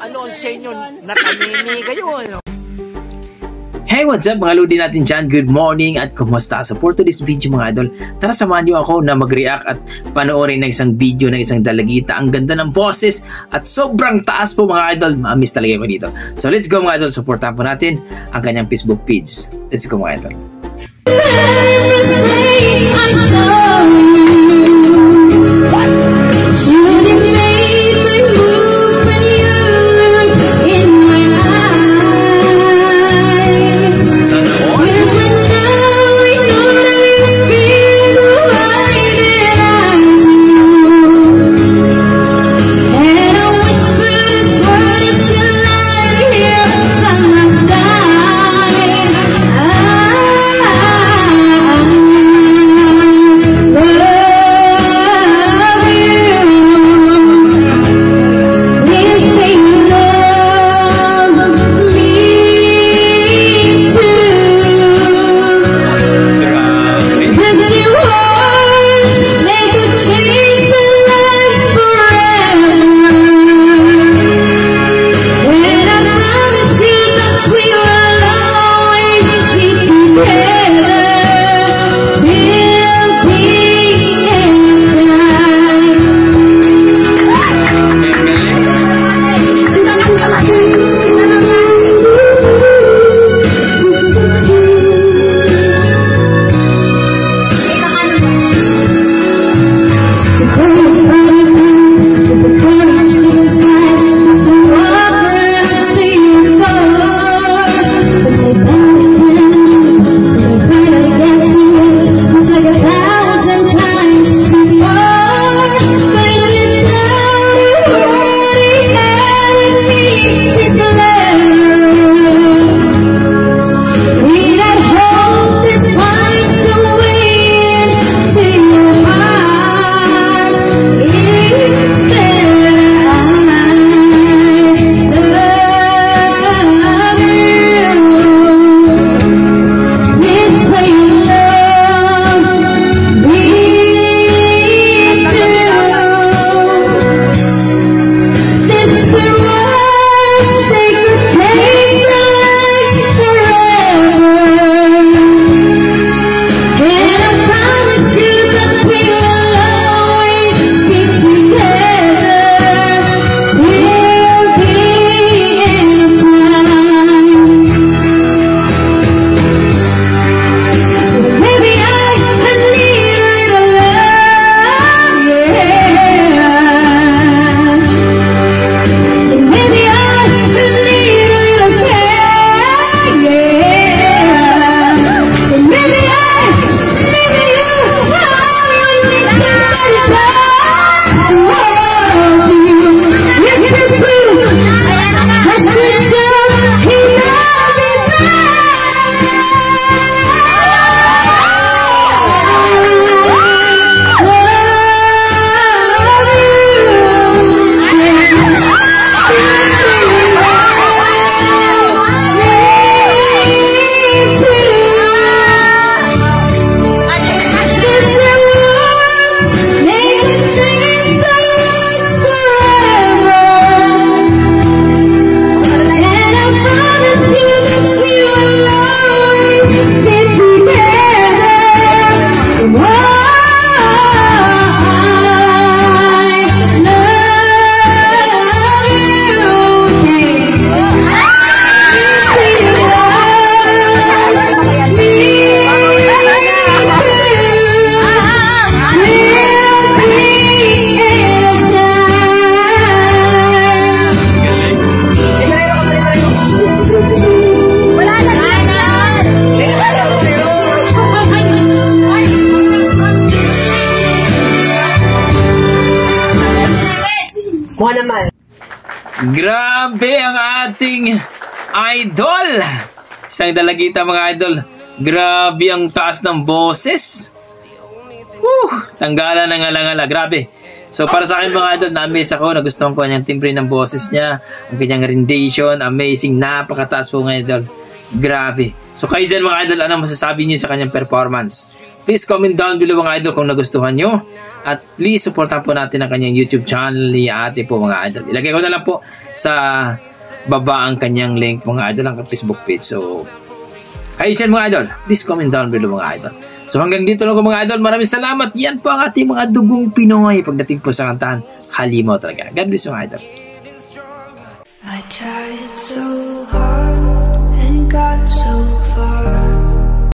Ano sa inyo? Nakamimi kayo, ano? Hey, what's up mga lodi natin dyan? Good morning at kumusta? So for today's video mga idol, tara samahan niyo ako na mag-react at panoorin na isang video ng isang dalagita. Ang ganda ng boses at sobrang taas po mga idol. Ma-miss talaga ko dito. So let's go mga idol, supportahan po natin ang kanyang Facebook page. Let's go mga idol. Grabe ang ating idol! Isang dalagita mga idol. Grabe ang taas ng boses. Tanggalan ng alangala. Grabe. So para sa akin mga idol, na-amaze ako. Nagustuhan ko niyang timbre ng boses niya. Ang kanyang rendition. Amazing. Napakataas po mga idol. Grabe. So kayo dyan mga idol, ano masasabi niyo sa kanyang performance? Please comment down below mga idol kung nagustuhan nyo. At please supportan po natin ang kanyang YouTube channel ni ate po mga idol. Ilagay ko na lang po sa baba ang kanyang link mga idol, ang Facebook page. So kayo dyan mga idol, please comment down below mga idol. So hanggang dito lang po mga idol, maraming salamat. Yan po ang ating mga dugong Pinoy pagdating po sa kantahan. Halimaw talaga. God bless mga idol. I tried so hard and got so